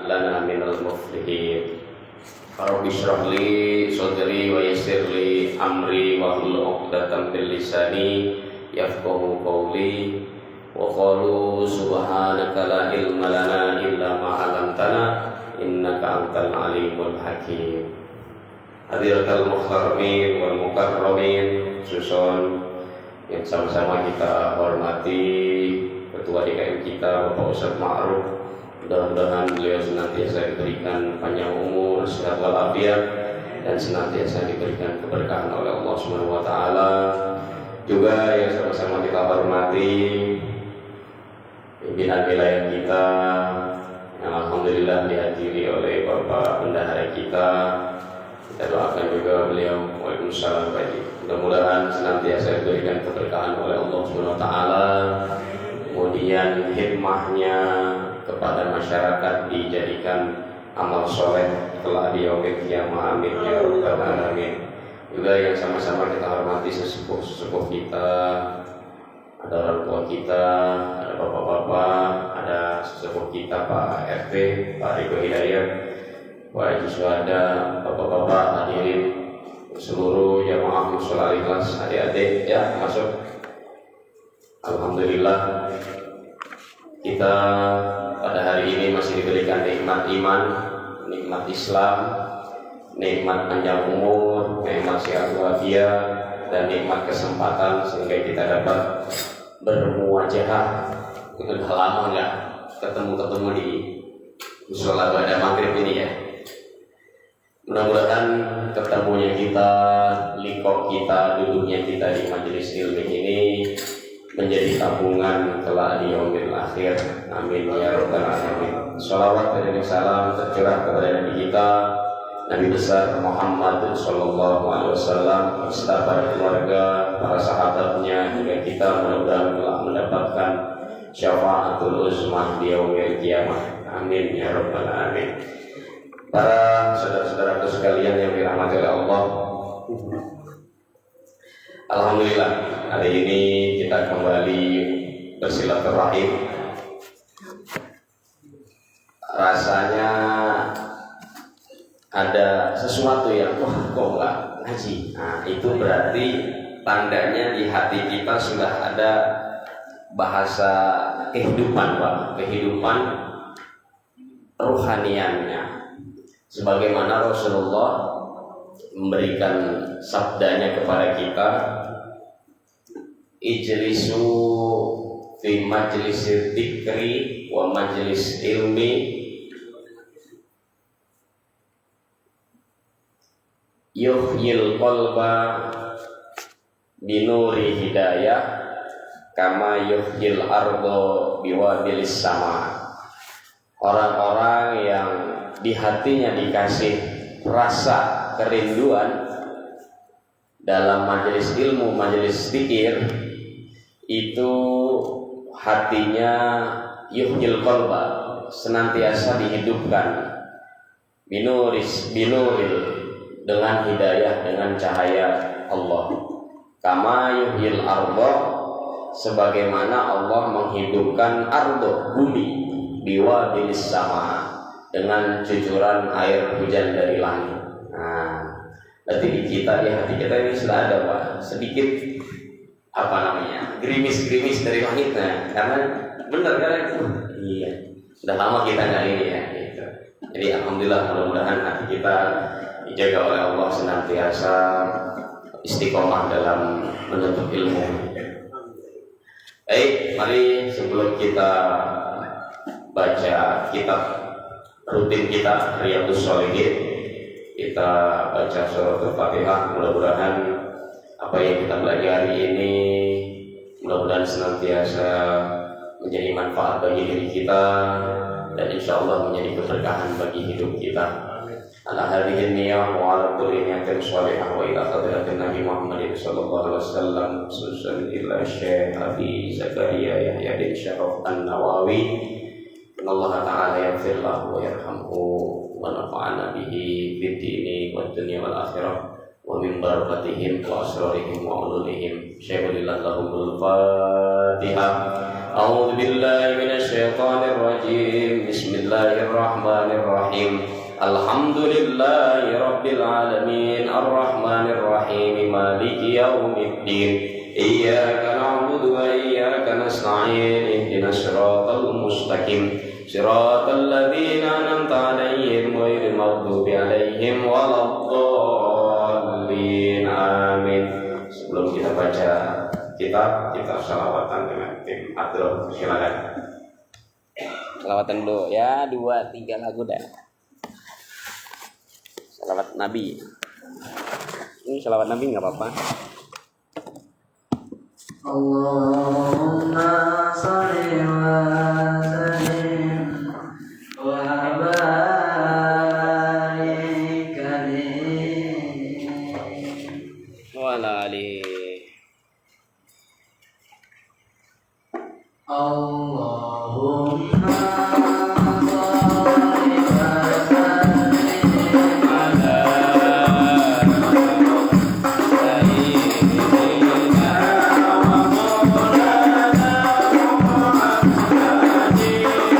lana minal muflihin. Rabbi shrah li sadri wa yassir li amri wa hlul 'uqdatam min lisani yafqahu qawli. Wa qalu subhanaka la ilma lana illa ma 'allamtana innaka antal alimul hakim. Hadiratul muhtarramin wal mukarramin, susun yang sama-sama kita hormati Ketua DKM kita Bapak Ustadz Ma'ruf. Mudah-mudahan beliau senantiasa diberikan panjang umur, sehat walafiat, dan senantiasa diberikan keberkahan oleh Allah Subhanahu wa taala. Juga yang sama-sama kita hormati pimpinan wilayah kita yang alhamdulillah dihadiri oleh Bapak Bendahara kita. Kita doakan juga beliau, waalaikumsalam, mudah-mudahan senantiasa diberikan keberkahan oleh Allah Subhanahu wa taala. Kemudian hikmahnya kepada masyarakat dijadikan amal soleh kelak di yaumil qiyamah, amin ya rabbal alamin. Juga yang sama-sama kita hormati sesepuh kita, ada orang tua kita, ada bapak-bapak, ada sesepuh kita Pak RT, Pak Riko Hidayat, Pak Haji Syuhada, bapak-bapak hadirin, seluruh jamaah mushola ikhlas, adik-adik ya masuk. Alhamdulillah kita pada hari ini masih diberikan nikmat iman, nikmat Islam, nikmat panjang umur, nikmat sehat walafiat, dan nikmat kesempatan sehingga kita dapat bermuwajahah. Udah lama nggak ketemu di mushola pada maghrib ini ya. Mudah-mudahan ketemunya kita, liqo kita, duduknya kita di majelis ilmu ini menjadi tabungan kelak di yaumil akhir. Amin ya rabbal alamin. Shalawat dan salam tercurah kepada Nabi kita, Nabi besar Muhammad sallallahu alaihi wasallam, beserta para keluarga, para sahabatnya, hingga kita mudah-mudahan telah mendapatkan syafaatul uzmah di yaumil qiyamah. Amin ya rabbal alamin. Para saudara-saudaraku sekalian yang dirahmati oleh Allah, alhamdulillah hari ini kita kembali bersilaturahim. Rasanya ada sesuatu yang kok nggak ngaji. Nah, itu berarti tandanya di hati kita sudah ada bahasa kehidupan, Pak, kehidupan rohaniannya. Sebagaimana Rasulullah memberikan sabdanya kepada kita, ijlisu fi majlisir dzikri wa majlis ilmi yuhyil qalba binuri hidayah kama yuhyil ardo biwadilis sama. Orang-orang yang di hatinya dikasih rasa kerinduan dalam majelis ilmu, majelis zikir, itu hatinya yuhyil qalba, senantiasa dihidupkan binuril, dengan hidayah, dengan cahaya Allah. Kama yuhyil ardo, sebagaimana Allah menghidupkan ardo, bumi, biwadilis sama, dengan cucuran air hujan dari langit. Nah, berarti di kita, di hati kita ini sudah ada Pak, sedikit gerimis-gerimis dari langitnya. Karena benar kan itu? Iya, sudah lama kita nggak ini ya. Gitu. Jadi alhamdulillah, mudah-mudahan hati kita dijaga oleh Allah senantiasa istiqomah dalam menuntut ilmu. Baik, mari sebelum kita baca kitab rutin kita Riyadhus Shalihin, kita baca suratul Fatihah. Mudah-mudahan apa yang kita pelajari ini mudah-mudahan senantiasa menjadi manfaat bagi diri kita dan insya Allah menjadi keberkahan bagi hidup kita. Ala hadhihi niyah wa ala kulli niyatin shalihah wa ila hadratin Nabi Muhammad sallallahu alaihi wasallam, khususan ila Syekh Abi Zakaria Yahya bin Syaraf An-Nawawi. Allah Ta'ala yaghfir lahu wa yarhamhu wa nafa'ana bihi fid dini wad dunya wal akhirah wa min barakatihim wa asrarihim wa ululihim. Syaikhulillah lahumul Fatihah. أعوذ بالله من الشيطان الرجيم بسم الله الرحمن الرحيم الحمد لله رب العالمين الرحمن الرحيم مالك يوم الدين إياك نعبد وإياك نستعين اهدنا الصراط المستقيم صراط الذين أنعمت عليهم غير المغضوب عليهم ولا الضالين آمين. Sebelum kita baca kitab salawatan dengan tim Abdul, silakan. Salawatan dulu ya, 2-3 lagu dah. Salawat Nabi. Ini salawat Nabi nggak apa-apa. Allahumma sholli wa sallim wa barik alaihi Wa ala alihi. Allahumma sholli wa sallim Ala sayyidina wa maulana Muhammadin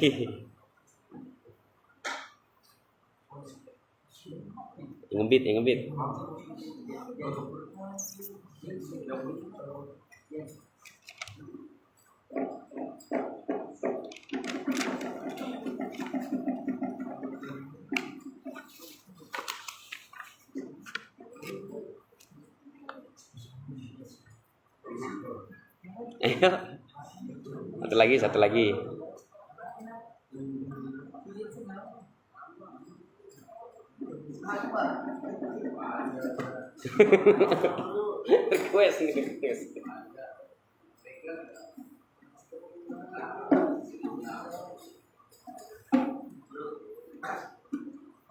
Ngebit, ngebit. Ayo. Satu lagi, satu lagi. Request nih, request.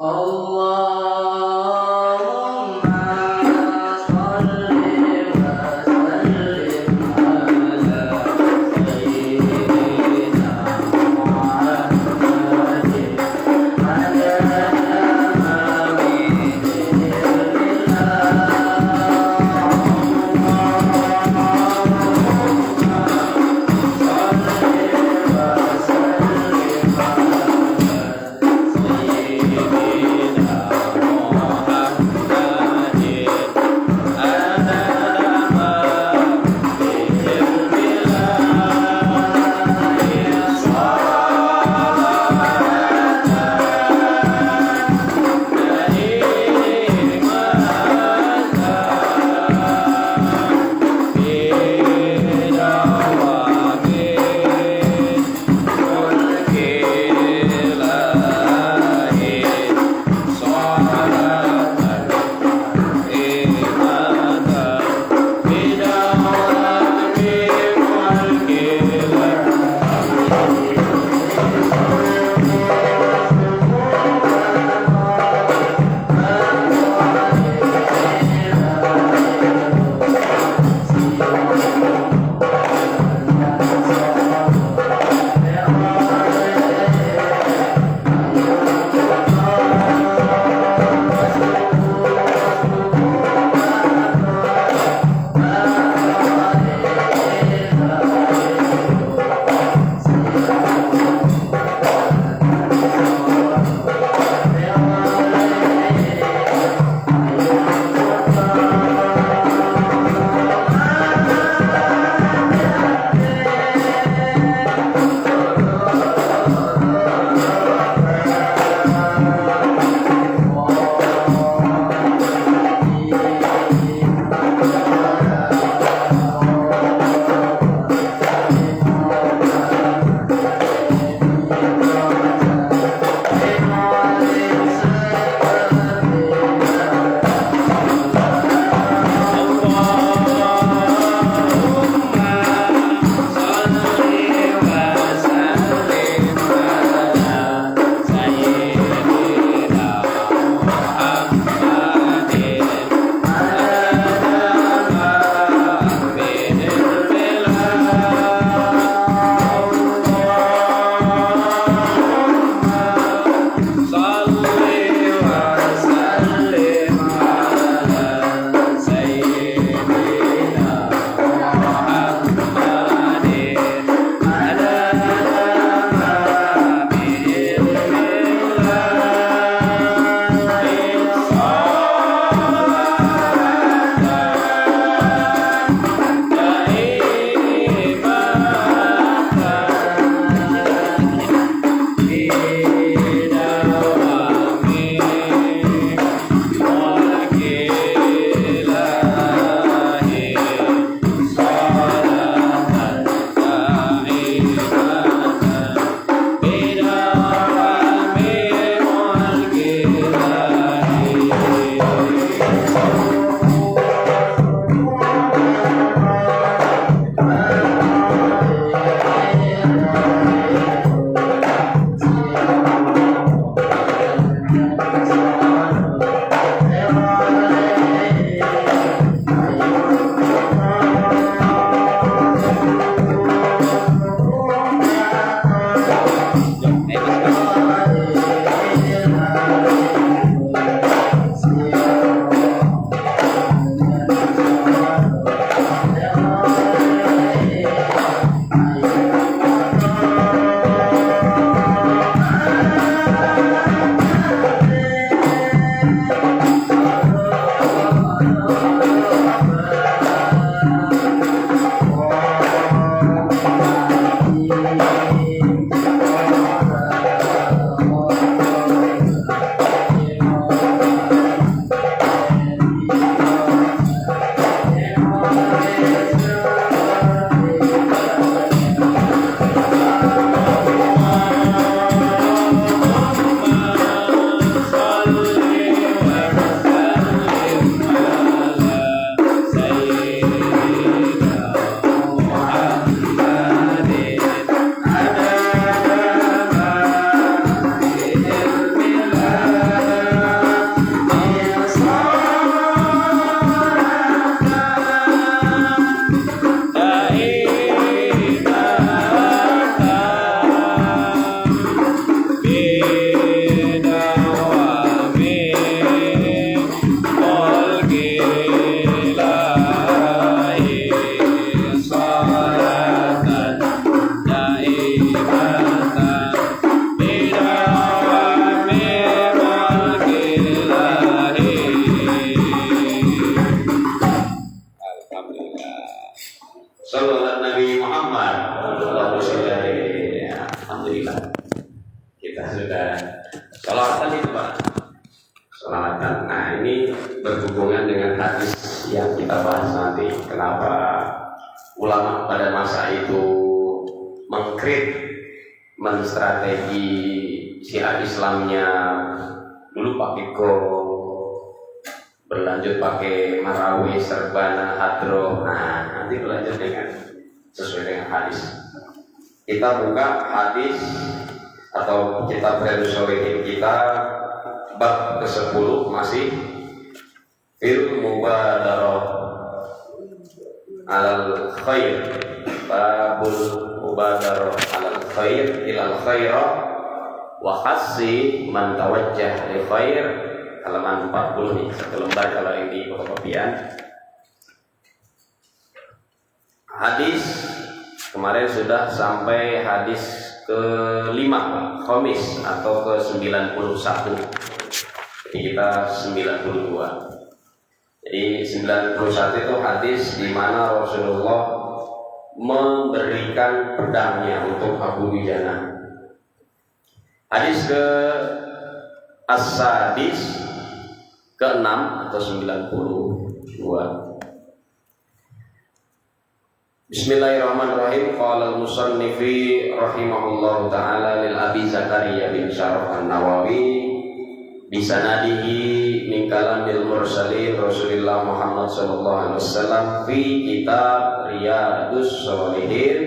Allahumma sholli wa sallim ala sayyidina Muhammadin ini berhubungan dengan hadis yang kita bahas nanti. Kenapa ulama pada masa itu menstrategi syiar Islamnya dulu pakai go, berlanjut pakai marawi, serbana, hadroh. Nah, nanti berlanjut dengan sesuai dengan hadis. Kita buka hadis atau kitab Riyadhus Shalihin kita bab ke-10 masih fil mubadarah alal khair, babul mubadarah alal khair ilal khairah wa khassi man tawajjah li khair, halaman 40 nih, satu lembar kalau ini fotokopian. Hadis kemarin sudah sampai hadis ke-5, khamis atau ke-91. Jadi kita 92. Jadi 91 itu hadis di mana Rasulullah memberikan pedangnya untuk Abu Dujana. Hadis ke as-sadis ke-6 atau 92. Bismillahirrahmanirrahim. Qala al-musannifi rahimahullahu ta'ala lil Abi Zakaria bin Syaraf an-Nawawi bisanadihi min kalamil mursalin Rasulullah Muhammad sallallahu alaihi wasallam fi kitab Riyadhus Shalihin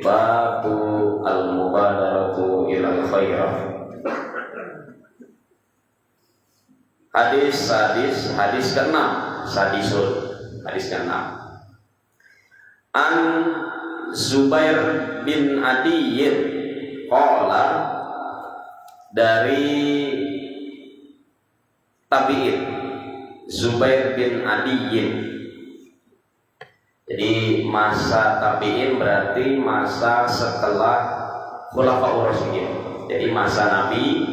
babu al-mubadaratu ilal khairah. Hadis sadis, hadis ke-6, sadisul, hadis ke-6. An Zubair bin Adiyyin qala, dari tabi'in Zubair bin Adiyyin. Jadi masa tabi'in berarti masa setelah Khulafaur Rasyidin. Jadi masa Nabi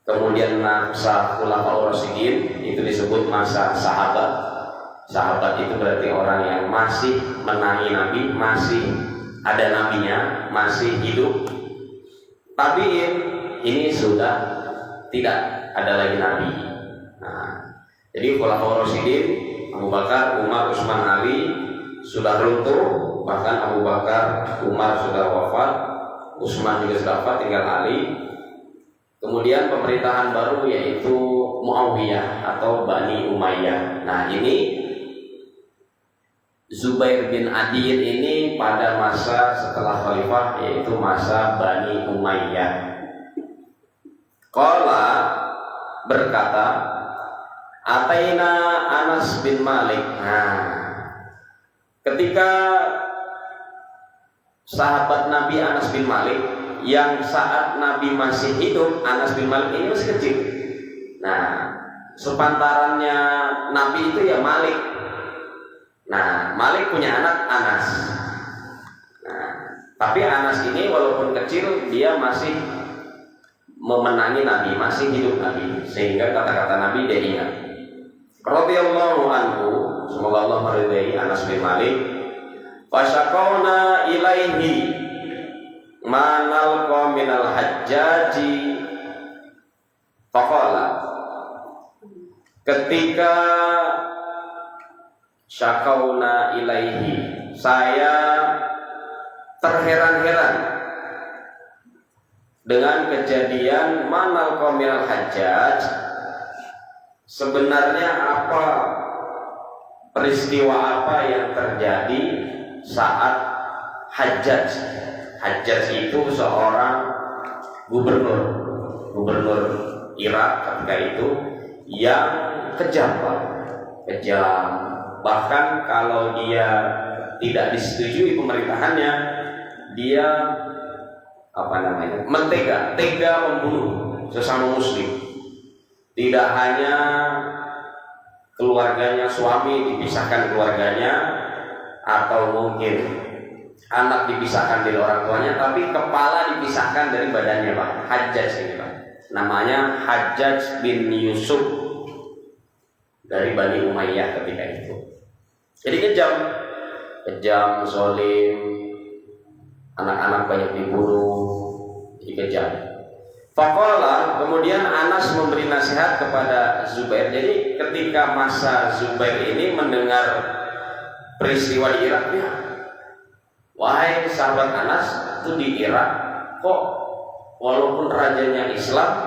kemudian masa Khulafaur Rasyidin itu disebut masa sahabat. Sahabat itu berarti orang yang masih menangi Nabi, masih ada nabinya, masih hidup. Tabi'in ini sudah tidak ada lagi nabi. Nah, jadi Khulafaur Rasyidin, Abu Bakar, Umar, Utsman, Ali sudah runtuh, bahkan Abu Bakar, Umar sudah wafat, Utsman juga sudah wafat, tinggal Ali. Kemudian pemerintahan baru yaitu Muawiyah atau Bani Umayyah. Nah, ini Zubair bin Adiyyin ini pada masa setelah khalifah yaitu masa Bani Umayyah. Qala, berkata, ataina Anas bin Malik. Nah, ketika sahabat Nabi Anas bin Malik yang saat Nabi masih hidup, Anas bin Malik ini masih kecil. Nah, sepantarannya Nabi itu ya Malik. Nah, Malik punya anak Anas. Nah, tapi Anas ini walaupun kecil dia masih memenangi Nabi, masih hidup Nabi, sehingga kata-kata Nabi dia ingat. Radhiyallahu anhu, semoga Allah meridai Anas bin Malik. Fasyaqauna ilaihi manal minal hajjaji. Faqala, ketika syakauna ilaihi, saya terheran-heran dengan kejadian manal qomil hajjaj. Sebenarnya apa peristiwa apa yang terjadi saat Hajjaj? Hajjaj itu seorang gubernur Irak ketika itu yang kejam, bahkan kalau dia tidak disetujui pemerintahannya, dia tega membunuh sesama muslim. Tidak hanya keluarganya, suami dipisahkan keluarganya, atau mungkin anak dipisahkan dari orang tuanya, tapi kepala dipisahkan dari badannya, Pak. Hajjaj ini, Pak. Namanya Hajjaj bin Yusuf dari Bani Umayyah ketika itu. Jadi kejam, zalim, anak-anak banyak dibunuh, jadi kejam. Faqala, kemudian Anas memberi nasihat kepada Zubair. Jadi ketika masa Zubair ini mendengar peristiwa di Irak, ya, wahai sahabat Anas, itu di Irak kok walaupun rajanya Islam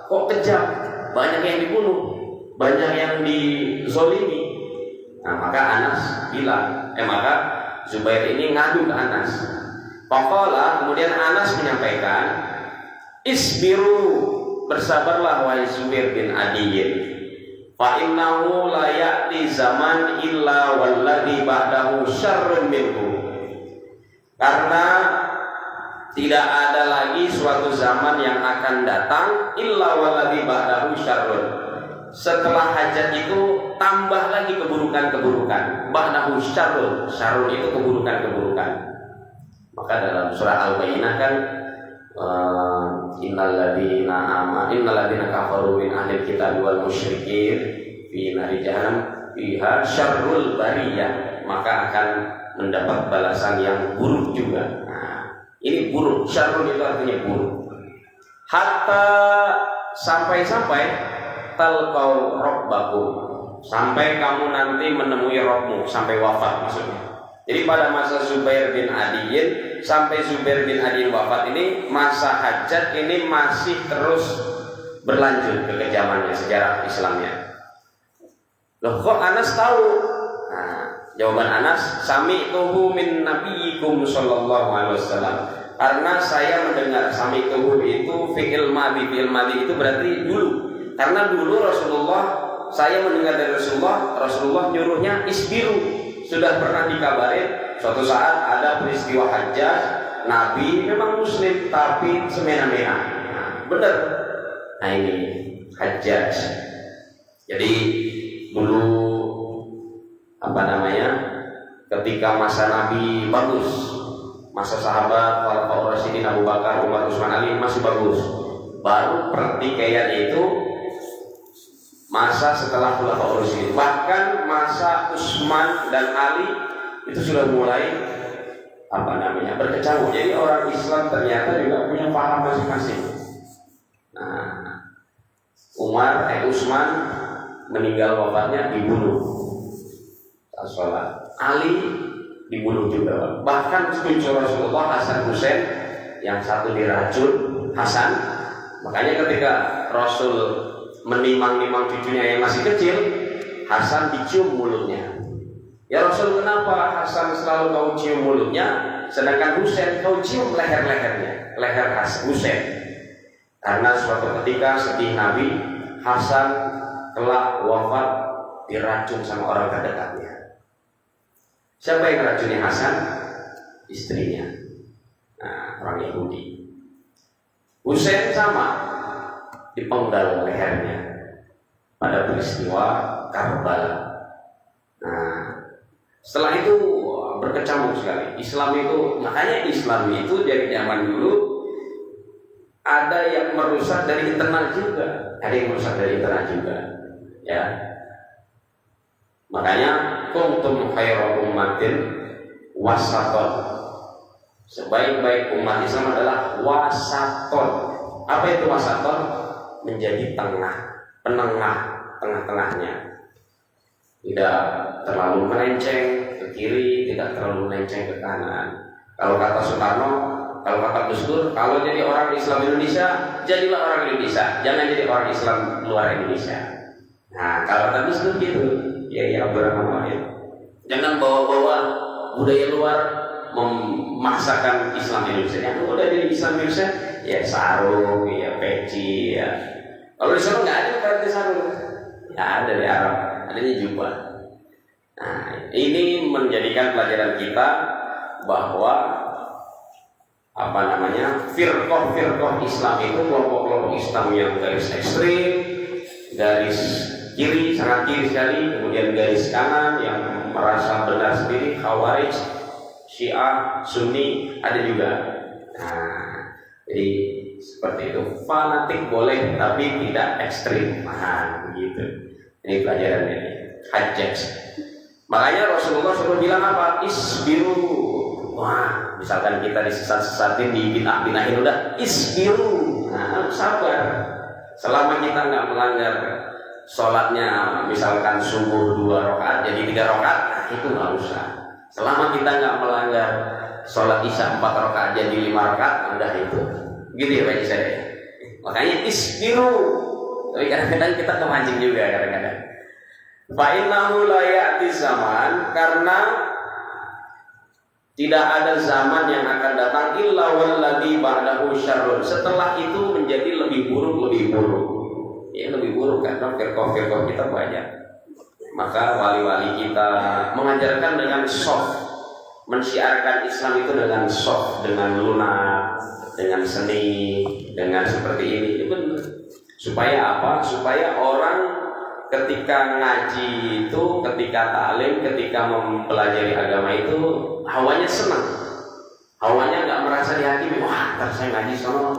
kok kejam, banyak yang dibunuh, banyak yang dizolimi. Nah, maka Anas bilang, maka Zubair ini ngadu ke Anas. Faqala, kemudian Anas menyampaikan, isbiru, bersabarlah wahai Zubair bin Adiyyin, fa innahu la ya'ti zaman illa walladhi ba'dahu syarrun minhu. Karena tidak ada lagi suatu zaman yang akan datang illa walladhi ba'dahu syarrun. Setelah hajat itu tambah lagi keburukan-keburukan. Ba'dahu syarrun, syarrun itu keburukan-keburukan. Maka dalam surah Al-Bayyinah kan innalladzina kafaru min ahlil kitab wal musyrikin fi nari jahannam fiha syarrul bariyah, maka akan mendapat balasan yang buruk juga. Nah, ini buruk, syarrul itu artinya buruk. Hatta sampai talqau rabbakum, sampai kamu nanti menemui Rabbmu, sampai wafat maksudnya. Jadi pada masa Zubair bin Adiyyin sampai Zubair bin Adiyyin wafat ini, masa hajat ini masih terus berlanjut kekejamannya, sejarah Islamnya. Loh, kok Anas tahu? Nah, jawaban Anas, sami'tuhu min nabiyyikum sallallahu alaihi wasallam. Karena saya mendengar, sami'tuhu itu fi'il madhi itu berarti dulu. Karena dulu saya mendengar dari Rasulullah nyuruhnya isbiru. Sudah pernah dikabarin suatu saat ada peristiwa hajjah, Nabi memang muslim tapi semena-mena. Nah, benar. Nah, ini hajjah. Jadi dulu ketika masa Nabi bagus, masa sahabat Khalifah Rasyidin Abu Bakar, Umar, Utsman, Ali masih bagus. Baru pertikaian itu masa setelah Khulafaur Rasyidin, bahkan masa Utsman dan Ali itu sudah mulai berkecamuk. Jadi orang Islam ternyata juga punya paham masing-masing. Nah, Utsman meninggal wafatnya dibunuh, sholat. Ali dibunuh juga. Bahkan cucu Rasulullah Hasan Husain yang satu diracun Hasan. Makanya ketika Rasul menimang-nimang cucunya yang masih kecil, Hasan dicium mulutnya. Ya Rasul, kenapa Hasan selalu kau cium mulutnya, sedangkan Husain kau cium leher-lehernya, leher Husain? Karena suatu ketika sedih Nabi, Hasan kelak wafat diracun sama orang terdekatnya. Siapa yang racuni Hasan? Istrinya. Nah, orang Yahudi. Husain sama, dipenggal lehernya pada peristiwa Karbala. Nah, setelah itu berkecamuk sekali Islam itu. Makanya Islam itu dari zaman dulu ada yang merusak dari internal juga, ada yang merusak dari internal juga, ya. Makanya kuntum khairu ummatin wasaton, sebaik-baik umat Islam adalah wasaton. Apa itu wasaton? Menjadi tengah-tengahnya, tidak terlalu melenceng ke kiri, tidak terlalu melenceng ke kanan. Kalau kata Soekarno, kalau kata Gus Dur, kalau jadi orang Islam Indonesia, jadilah orang Indonesia, jangan jadi orang Islam luar Indonesia. Nah, kalau kata Gus Dur gitu, ya Abdurrahman Wahid, jangan bawa-bawa budaya luar memaksakan Islam Indonesia. Yang udah jadi Islam Indonesia, ya sarung, ya peci, ya. Kalau di sana nggak ada berarti sarung, nggak ada di Arab, adanya jubah. Nah, ini menjadikan pelajaran kita bahwa firqah Islam itu kelompok-kelompok Islam yang garis ekstrim, garis kiri, sangat kiri sekali, kemudian garis kanan yang merasa benar sendiri, Khawarij, Syiah, Sunni ada juga. Nah, jadi seperti itu, fanatik boleh tapi tidak ekstrim. Nah, begitu. Ini pelajaran ini hajjaj. Makanya Rasulullah suruh bilang apa? Isbiru. Wah, misalkan kita disesat-sesatin, di bid'ah-bid'ahin, udah isbiru. Nah, iman, sabar. Selama kita nggak melanggar sholatnya, misalkan subuh 2 rakaat jadi 3 rakaat, nah itu nggak usah. Selama kita nggak melanggar sholat isya 4 rakaat jadi 5 rakaat, udah itu. Gitu ya Pak saya. Makanya isbiru. Tapi kadang-kadang kita kemancing juga kadang-kadang. Fa'innahu la ya'ti zaman, karena tidak ada zaman yang akan datang illa walladzi ba'dahu syarrun. Setelah itu menjadi lebih buruk. Ya lebih buruk karena firqah-firqah kita banyak. Maka wali-wali kita mengajarkan dengan soft, mensyiarkan Islam itu dengan soft, dengan lunak, dengan seni, dengan seperti ini. Itu benar. Supaya apa? Supaya orang ketika ngaji itu, ketika ta'lim, ketika mempelajari agama itu hawanya senang, hawanya nggak merasa dihakimi. Wah, ntar saya ngaji sama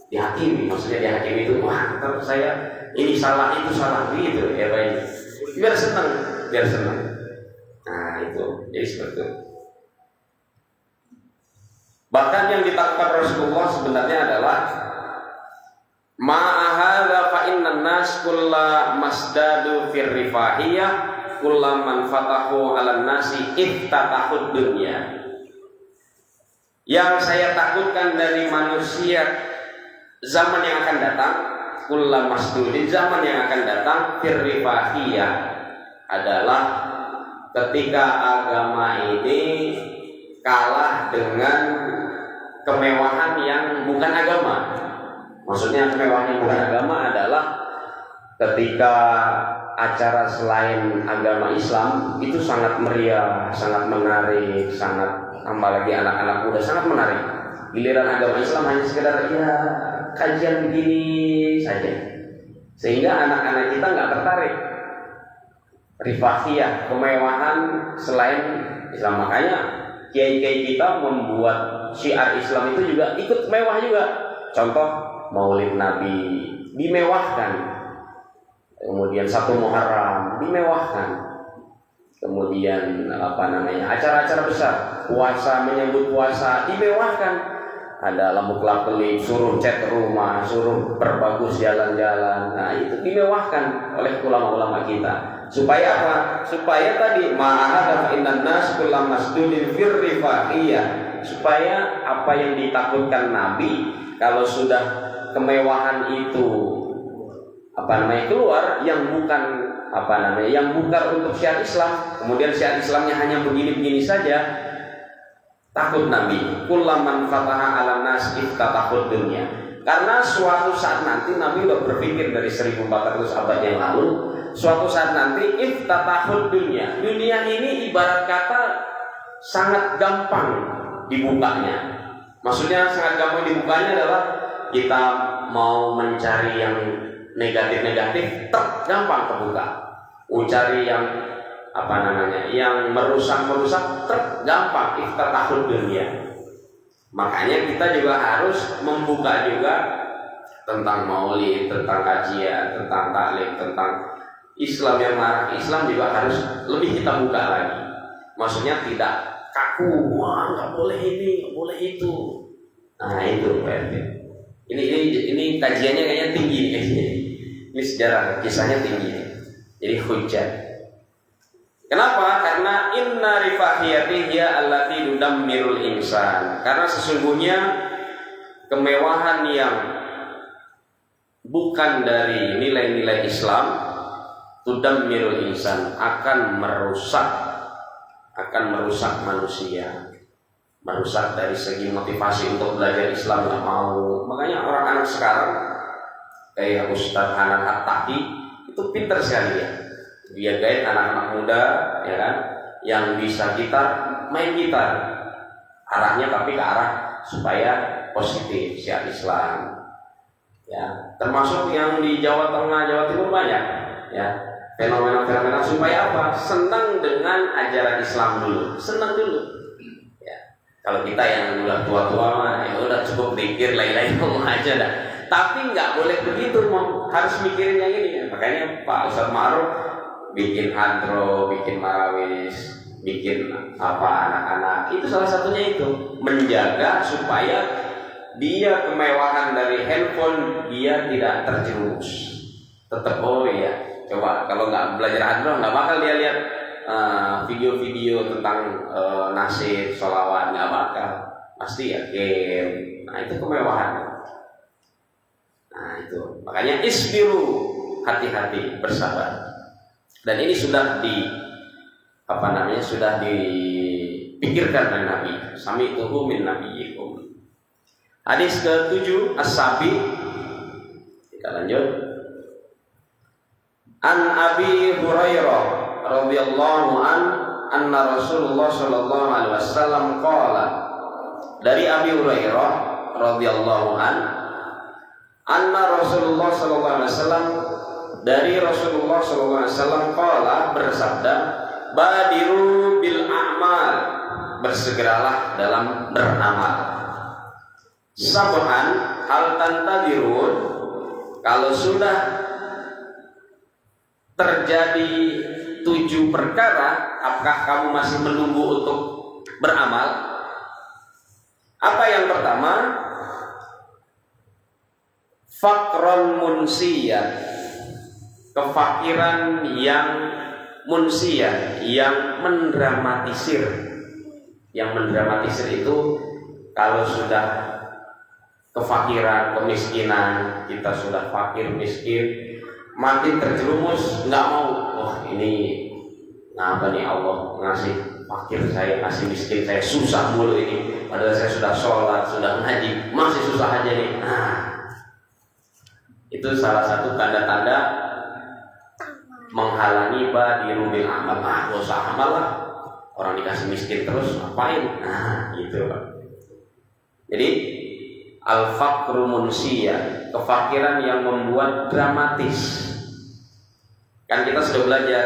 dihakimi, maksudnya dihakimi itu, wah, ntar saya ini salah itu salah gitu ya baik. Biar senang. Nah itu, jadi seperti itu. Bahkan yang ditakutkan Rasulullah sebenarnya adalah ma'ahadha fa'innan nas kulla masdadu firrifahiyah kulla man fatahu ala nasi iftatahud dunya. Yang saya takutkan dari manusia zaman yang akan datang, kulla masdudin, zaman yang akan datang, firrifahiyah adalah ketika agama ini kalah dengan kemewahan yang bukan agama. Maksudnya kemewahan yang bukan agama adalah ketika acara selain agama Islam itu sangat meriah, sangat menarik, sangat, apalagi anak-anak muda sangat menarik. Giliran agama Islam hanya sekedar ya kajian begini saja, sehingga anak-anak kita nggak tertarik. Rifahiyah, kemewahan selain Islam. Makanya kiai-kiai kita membuat syiar Islam itu juga ikut mewah juga. Contoh Maulid Nabi dimewahkan, kemudian 1 Muharram dimewahkan, kemudian acara-acara besar, puasa, menyambut puasa dimewahkan. Ada lampu kelap-kelip, suruh cat rumah, suruh perbagus jalan-jalan. Nah itu dimewahkan oleh ulama-ulama kita. Supaya apa? Supaya tadi ma'ahadha innan nas kullam masdudin firrifahiyah. Supaya apa yang ditakutkan Nabi, kalau sudah kemewahan itu keluar, yang bukan yang bukan untuk syiar Islam, kemudian syiar Islamnya hanya begini-begini saja, takut Nabi. Kullaman fataha ala nas iftatahud dunya. Karena suatu saat nanti, Nabi udah berpikir dari 1400 abad yang lalu, suatu saat nanti iftatahud dunya. Dunia ini ibarat kata sangat gampang dibukanya. Maksudnya sangat gampang dibukanya adalah kita mau mencari yang negatif-negatif, gampang terbuka. Mencari yang yang merusak, gampang iftatahud dunya. Makanya kita juga harus membuka juga tentang maulid, tentang kajian, tentang taklim, tentang Islam yang marak. Islam juga harus lebih kita buka lagi. Maksudnya tidak kaku, wah nggak boleh ini, nggak boleh itu. Nah itu Pak RT. Ini kajiannya kayaknya tinggi kayaknya. Ini sejarah kisahnya tinggi. Jadi hujjah. Kenapa? Karena inna rifahiyati hiya allati tudammirul insan. Karena sesungguhnya kemewahan yang bukan dari nilai-nilai Islam, tudammirul insan, akan merusak manusia. Merusak dari segi motivasi untuk belajar Islam, nggak mau. Makanya orang anak sekarang kayak Ustaz Hanan At-Taqi itu pintar sekali ya. Dia guide anak-anak muda, ya kan, yang bisa gitar, main gitar. Arahnya tapi ke arah supaya positif, syiar Islam. Ya, termasuk yang di Jawa Tengah, Jawa Timur banyak. Ya, fenomena-fenomena supaya apa? Senang dengan ajaran Islam dulu, senang dulu. Ya, kalau kita yang udah tua-tua mah, ya udah cukup pikir lain-lain ngomong aja dah. Tapi nggak boleh begitu, harus mikirin yang ini. Makanya Pak Ustadz Ma'ruf bikin hadro, bikin marawis, bikin anak-anak. Itu salah satunya itu menjaga supaya dia kemewahan dari handphone dia tidak terjerumus. Tetap oh iya, coba kalau nggak belajar hadroh nggak bakal dia lihat video-video tentang nasyid, sholawat, nggak bakal. Pasti ya game. Nah itu kemewahan. Nah itu makanya isbiru, hati-hati, bersabar. Dan ini sudah sudah dipikirkan oleh Nabi. Sami'tuhu min nabiyyikum. Hadis ke-7 As-Sabi. Kita lanjut. An Abi Hurairah radhiyallahu anna Rasulullah sallallahu alaihi wasallam qala. Dari Abi Hurairah radhiyallahu anna Rasulullah sallallahu alaihi wasallam, dari Rasulullah sallallahu alaihi wasallam qala, bersabda, badiru bil a'mal, bersegeralah dalam beramal. Sab'an hal tantadirun, kalau sudah terjadi 7 perkara, apakah kamu masih menunggu untuk beramal? Apa yang pertama? Fakron munsiyan, kefakiran yang munsiyan, yang mendramatisir. Yang mendramatisir itu kalau sudah kefakiran, kemiskinan, kita sudah fakir, miskin, makin terjerumus, nggak mau. Oh ini ngapa nih Allah ngasih fakir saya, ngasih miskin saya, susah mulu ini. Padahal saya sudah sholat, sudah ngaji, masih susah aja nih. Nah, itu salah satu tanda-tanda menghalangi badiru bil amal. Ah, gak usah amal lah. Orang dikasih miskin terus ngapain? Nah, gitu Pak. Jadi al-faqru munsiyah, kefakiran yang membuat dramatis. Kan kita sudah belajar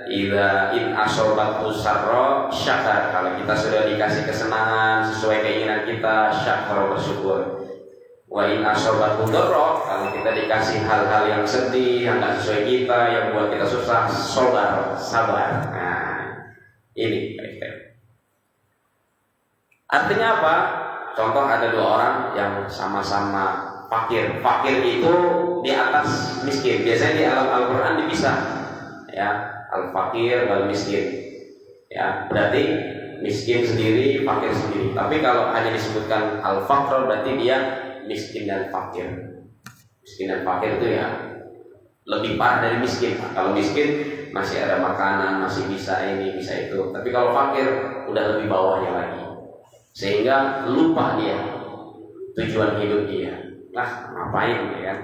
idza in asobatu sarra syakar, kalau kita sudah dikasih kesenangan sesuai keinginan kita, syakar, bersyukur. Wa in asobatu dharra, kalau kita dikasih hal-hal yang sedih, yang enggak sesuai kita, yang buat kita susah, sabar. Nah, ini baik-baik. Artinya apa? Contoh ada 2 orang yang sama-sama fakir. Fakir itu di atas miskin. Biasanya di alam Al-Qur'an dipisah. Ya, al-fakir wal miskin. Ya, berarti miskin sendiri, fakir sendiri. Tapi kalau hanya disebutkan al-faqr berarti dia miskin dan fakir. Miskin dan fakir itu ya lebih parah dari miskin. Kalau miskin masih ada makanan, masih bisa ini, bisa itu. Tapi kalau fakir udah lebih bawahnya lagi. Sehingga lupa dia tujuan hidup dia. Nah, ngapain ya kan?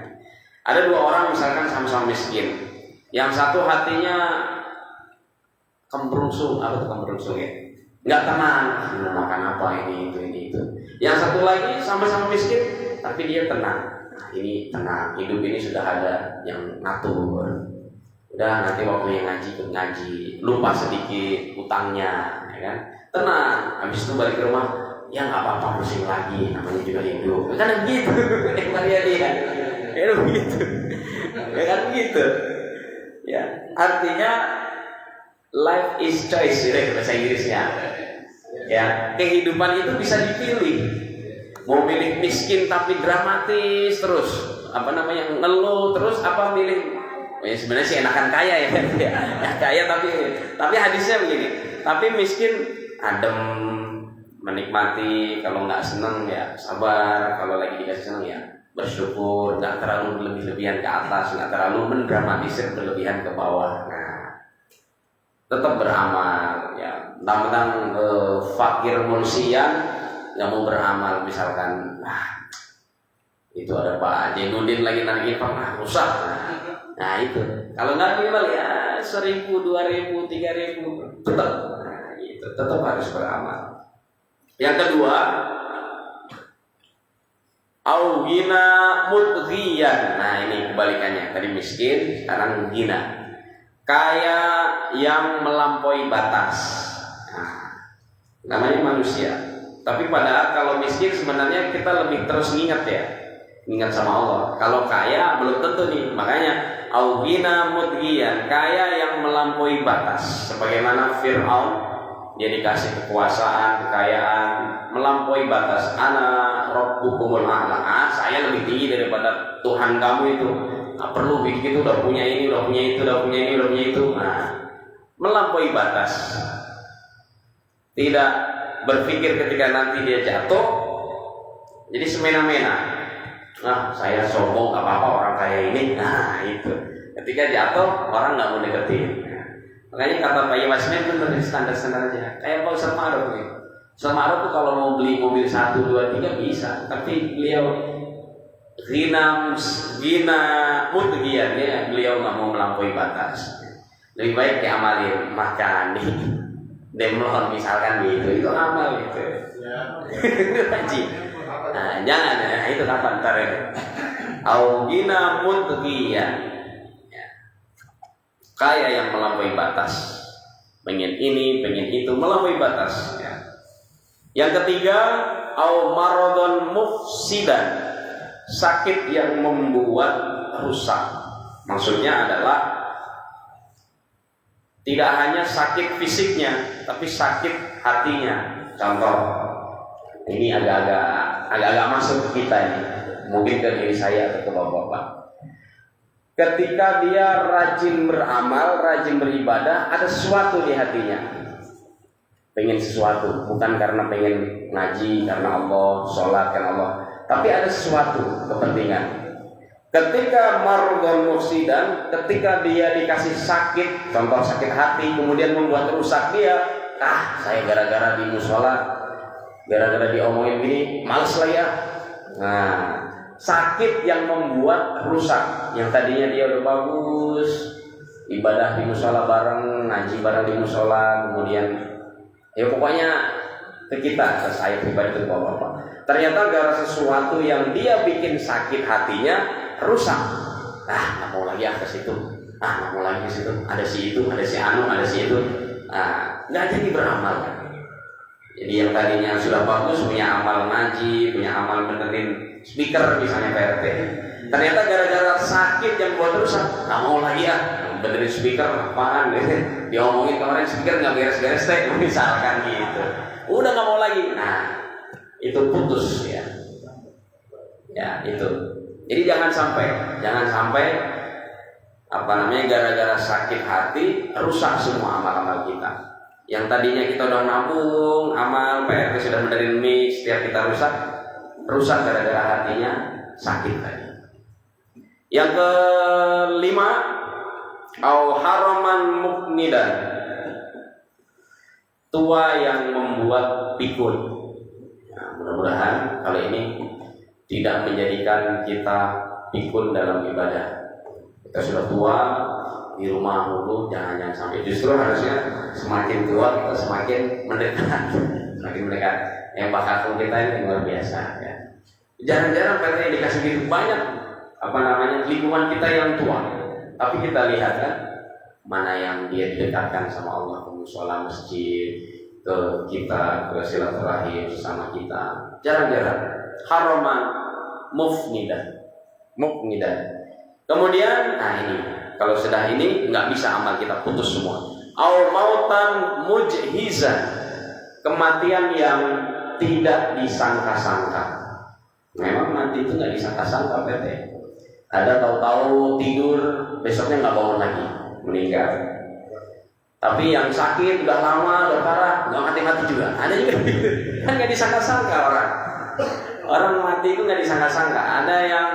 Ada 2 orang misalkan sama-sama miskin. Yang satu hatinya kembrungsung, apa itu kembrungsung ya? Nggak tenang, mau makan apa ini itu. Yang satu lagi sama-sama miskin, tapi dia tenang. Nah, ini tenang, hidup ini sudah ada yang ngatur. Udah nanti waktunya ngaji, lupa sedikit utangnya, ya kan? Tenang, habis itu balik ke rumah, ya nggak apa-apa, pusing lagi, namanya juga hidup. Kan begitu, dia, ya begitu, ya kan begitu. Ya, artinya life is choice, ya bahasa Inggrisnya. Ya, kehidupan itu bisa dipilih. Mau milih miskin tapi dramatis terus, ngeluh terus, apa milih? Ya sebenarnya sih enakan kaya ya, kaya tapi hadisnya begini. Tapi miskin adem, menikmati, kalau nggak seneng ya sabar, kalau lagi dikasih seneng ya bersyukur, nggak terlalu berlebihan ke atas, nggak terlalu mendramatisir berlebihan ke bawah. Nah, tetap beramal ya. Tentang fakir munsian nggak mau beramal, misalkan itu ada Pak Jenudin lagi nagih infak, rusak. Nah itu kalau nggak minimal ya 1.000, 2.000, 3.000 tetap. Nah, itu tetap harus beramal. Yang kedua, Augina mudghiyan. Nah ini kebalikannya. Tadi miskin, sekarang gina. Kaya yang melampaui batas. Nah, namanya manusia. Tapi padahal kalau miskin sebenarnya kita lebih terus ngingat ya. Ingat sama Allah. Kalau kaya belum tentu nih. Makanya Augina mudghiyan, kaya yang melampaui batas. Sebagaimana Fir'aun dia dikasih kekuasaan, kekayaan, melampaui batas. Ana rabbukumul a'la, saya lebih tinggi daripada Tuhan kamu itu. Nggak perlu begitu, udah punya ini, udah punya itu, udah punya ini, udah punya itu. Nah, melampaui batas. Tidak berpikir ketika nanti dia jatuh, jadi semena-mena. Nah, saya sombong, nggak apa-apa orang kaya ini. Nah, itu. Ketika jatuh, orang nggak mau deketin. Makanya kata Pak Yasmin itu dari standar-standar aja. Kayak Pak Ustaz Ma'ruf nih. Ustaz Ma'ruf tuh kalau mau beli mobil 1, 2, 3 bisa. Tapi beliau gina mutgian ya, beliau nggak mau melampaui batas. Lebih baik diamalin makan nih. Demlon misalkan gitu, itu amal gitu. Itu haji. Nah, jangan ya, itu kapan ntar ya. Augina mutgian. Kaya yang melampaui batas, pengen ini, pengen itu, melampaui batas. Ya. Yang ketiga, au maradon mufsidan, sakit yang membuat rusak. Maksudnya adalah tidak hanya sakit fisiknya, tapi sakit hatinya. Contoh, ini agak-agak masuk ke kita ini, mungkin ke diri saya atau ke bapak-bapak. Ketika dia rajin beramal, rajin beribadah, ada sesuatu di hatinya. Pengen sesuatu, bukan karena pengen ngaji, karena Allah, sholat karena Allah, tapi ada sesuatu kepentingan. Ketika mardhon mufsidan, ketika dia dikasih sakit, contoh sakit hati, kemudian membuat rusak dia, saya gara-gara di musola, gara-gara diomongin gini, males lah ya. Nah, sakit yang membuat rusak, yang tadinya dia udah bagus, ibadah di musola bareng, ngaji bareng di musola, kemudian ya pokoknya ke kita, ke saya pribadi, ke bapak-bapak. Ternyata gara sesuatu yang dia bikin sakit hatinya rusak. Nggak mau lagi ke situ. Nggak mau lagi ke situ. Ada si itu, ada si anu, ada si itu. Nggak jadi beramal kan. Jadi yang tadinya sudah bagus, punya amal ngaji, punya amal benerin speaker misalnya PRT, ternyata gara-gara sakit yang buat rusak, nggak mau lagi benerin speaker, apaan diomongin kemarin speaker nggak beres-beres teh, misalkan gitu, udah nggak mau lagi. Nah, itu putus ya itu. Jadi jangan sampai gara-gara sakit hati rusak semua amal-amal kita. Yang tadinya kita udah nabung amal, PRT sudah benerin mix, setiap kita rusak gara-gara hatinya sakit tadi. Yang kelima, au haraman muknidan, tua yang membuat pikun. Nah, mudah-mudahan kali ini tidak menjadikan kita pikun dalam ibadah. Kita sudah tua, di rumah dulu, jangan sampai. Justru harusnya semakin tua kita semakin mendekat. Yang bakal kita ini luar biasa ya. Jarang-jarang PT dikasih gitu banyak lingkungan kita yang tua. Tapi kita lihat kan mana yang dia didekatkan sama Allah, ke musola masjid, ke kita, ke silaturahim sama kita. Jarang-jarang. Haraman mufnidan. Kemudian, ini kalau sudah ini nggak bisa amal kita, putus semua. Au mautan mujhizan, kematian yang tidak disangka-sangka. Memang mati itu nggak disangka-sangka, PT. Ada tahu-tahu tidur, besoknya nggak bangun lagi, meninggal. Tapi yang sakit udah lama, udah parah, nggak mati-mati juga. Ada juga gitu. Kan nggak disangka-sangka orang. Orang mati itu nggak disangka-sangka. Ada yang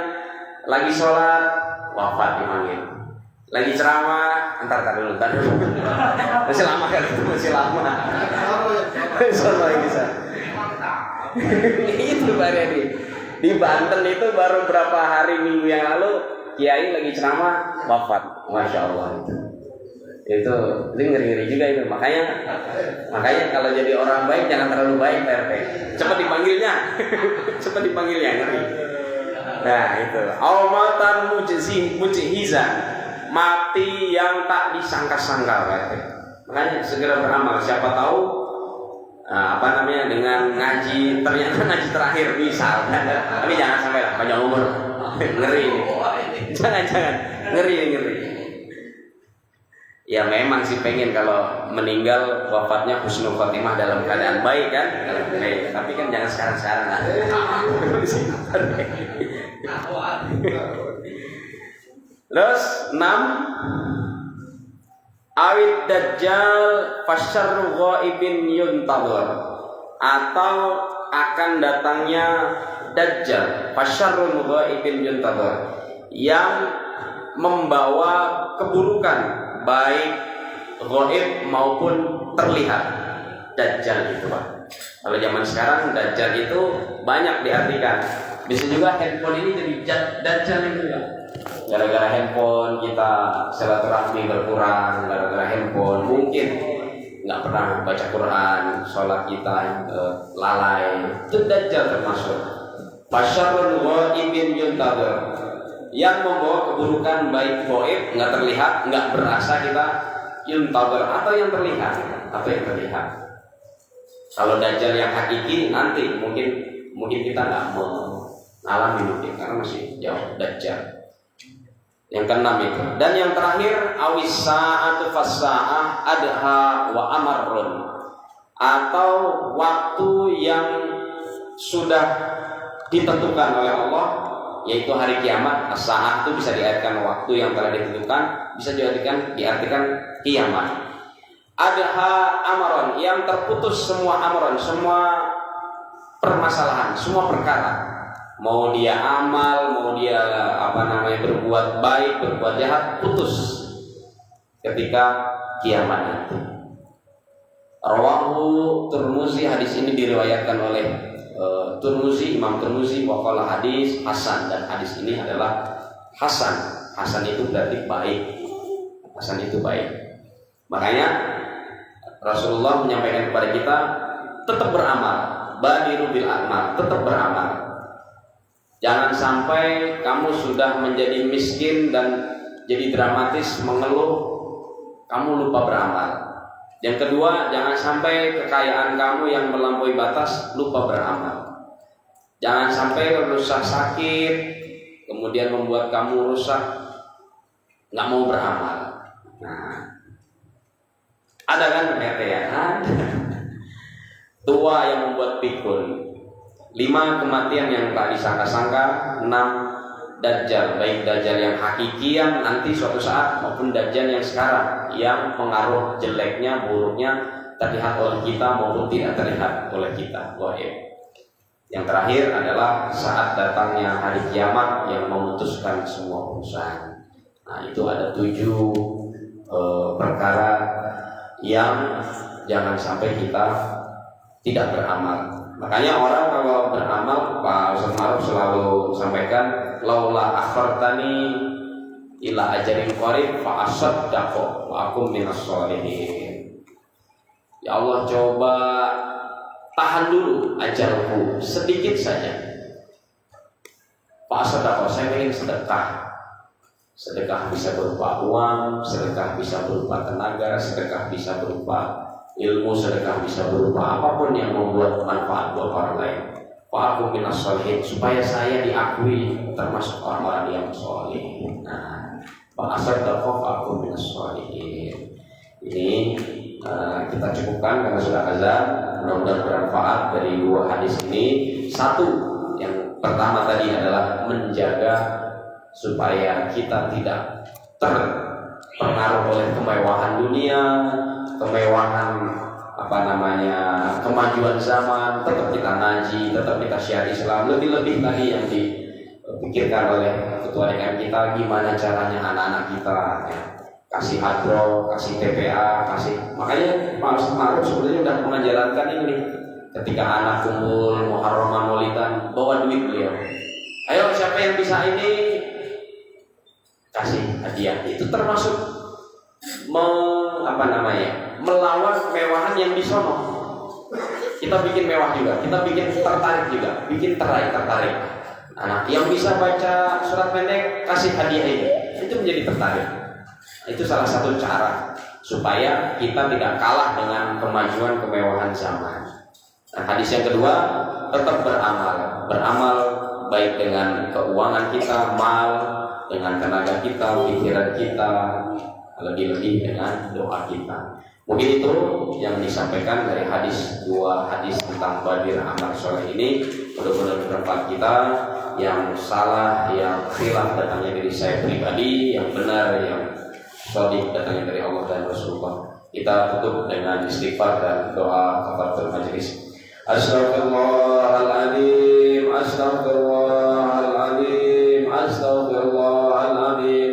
lagi sholat, wafat dipanggil. Lagi ceramah, ntar dulu. Masih lama kali itu, masih lama. Itu Pak Redi. Di Banten itu baru berapa hari minggu yang lalu, kiai lagi ceramah wafat. Masya Allah itu ngeri-ngeri juga itu. Makanya kalau jadi orang baik jangan terlalu baik, PRT. Cepat dipanggilnya, ngeri. Nah itu. Awmatan mujhizan, mati yang tak disangka-sangka, PRT. Makanya segera beramal. Siapa tahu dengan ngaji, ternyata ngaji terakhir misal. Tapi jangan sampai lah panjang umur. Ngeri. Jangan ngeri. Ya memang sih pengen kalau meninggal wafatnya husnul khotimah dalam keadaan baik kan, dalam baik. Tapi kan jangan sekarang lah. Terus 6, awid dajjal fasyarru ghaibin yuntadhar, atau akan datangnya dajjal fasyarru ghaibin yuntadhar, yang membawa keburukan baik gaib maupun terlihat. Dajjal itu Pak, kalau zaman sekarang dajjal itu banyak diartikan. Bisa juga handphone ini jadi dajjal itu ya. Gara-gara handphone kita silaturahmi berkurang, gara-gara handphone mungkin nggak pernah baca Quran, sholat kita lalai, itu dajjal termasuk. Fasyarrul ghaibin yuntadhar, yang membawa keburukan baik gaib nggak terlihat, nggak berasa kita, yuntadhar, atau yang terlihat, Kalau dajjal yang hakiki nanti mungkin kita nggak mengalami mungkin karena masih jauh dajjal. Yang keenam itu. Dan yang terakhir, awis sa'atu fas-sa'ah adha wa amarrun, atau waktu yang sudah ditentukan oleh Allah, yaitu hari kiamat. As-sa'ah itu bisa diartikan waktu yang telah ditentukan, bisa diartikan kiamat. Adha amaron, yang terputus semua amaron, semua permasalahan, semua perkara. Mau dia amal, mau dia berbuat baik, berbuat jahat, putus ketika kiamat nanti. Rawahu Tirmizi, hadis ini diriwayatkan oleh Tirmizi, Imam Tirmizi, wa qala hadis hasan, dan hadis ini adalah hasan. Hasan itu berarti baik. Hasan itu baik. Makanya Rasulullah menyampaikan kepada kita, tetap beramal, badiru bil amal, tetap beramal. Jangan sampai kamu sudah menjadi miskin dan jadi dramatis mengeluh, kamu lupa beramal. Yang kedua, jangan sampai kekayaan kamu yang melampaui batas, lupa beramal. Jangan sampai rusak sakit, kemudian membuat kamu rusak, nggak mau beramal. Nah, ada kan ternyata ya? Tua yang membuat pikun. 5 kematian yang tak disangka-sangka. 6 dajjal, baik dajjal yang hakikian nanti suatu saat maupun dajjal yang sekarang, yang pengaruh jeleknya, buruknya terlihat oleh kita maupun tidak terlihat oleh kita, gaib. Yang terakhir adalah saat datangnya hari kiamat yang memutuskan semua urusan. Nah, itu ada 7 perkara yang jangan sampai kita tidak beramal. Makanya orang kalau beramal, Pak Ustaz Ma'ruf selalu sampaikan, laula akhartani ila ajalin qarib fa asaddaqu wa akum minas sholihin. Ya Allah, coba tahan dulu ajalku sedikit saja. Fa asaddaqu, saya ingin sedekah. Sedekah bisa berupa uang, sedekah bisa berupa tenaga, sedekah bisa berupa ilmu, sedekah bisa berupa apapun yang membuat manfaat buat orang lain. Fa'akum minas sholihin, supaya saya diakui termasuk orang-orang yang sholih. Nah, fa'akum minas sholihin. Ini kita cukupkan karena sudah azan. Mudah-mudahan bermanfaat dari 2 hadis ini. 1, yang pertama tadi adalah menjaga supaya kita tidak terpengaruh oleh kemewahan dunia, kemewahan kemajuan zaman. Tetap kita ngaji, tetap kita syiar Islam. Lebih-lebih tadi yang dipikirkan oleh ketua DKM kita, gimana caranya anak-anak kita ya, kasih hadro, kasih TPA, makanya Pak Ustaz Ma'ruf sebenarnya sudah mengajarkan ini. Ketika anak kumpul Muharram Maulidan, bawa duit beliau. Ayo siapa yang bisa ini, kasih hadiah. Itu termasuk melawan kemewahan yang di sono. Kita bikin mewah juga, kita bikin tertarik juga, bikin tertarik. Anak yang bisa baca surat pendek, kasih hadiah ini, itu menjadi tertarik. Itu salah satu cara supaya kita tidak kalah dengan kemajuan kemewahan zaman. Nah, hadis yang kedua, tetap beramal baik dengan keuangan kita, mal, dengan tenaga kita, pikiran kita, lebih-lebih dengan doa kita. Mungkin itu yang disampaikan dari dua hadis tentang badir amal soleh ini. Mudah-mudahan bermanfaat kita. Yang salah, yang khilaf datangnya dari saya pribadi, yang benar, yang shadiq datangnya dari Allah dan Rasulullah. Kita tutup dengan istighfar dan doa kafaratul majelis. Astaghfirullahaladzim, astaghfirullahaladzim, astaghfirullahaladzim.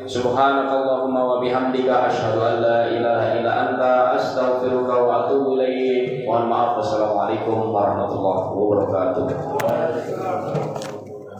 Subhanakallahumma wa bihamdika asyhadu an la ilaha illa anta astaghfiruka wa atubu ilaik. Mohon maaf. Wassalamualaikum warahmatullahi wabarakatuh.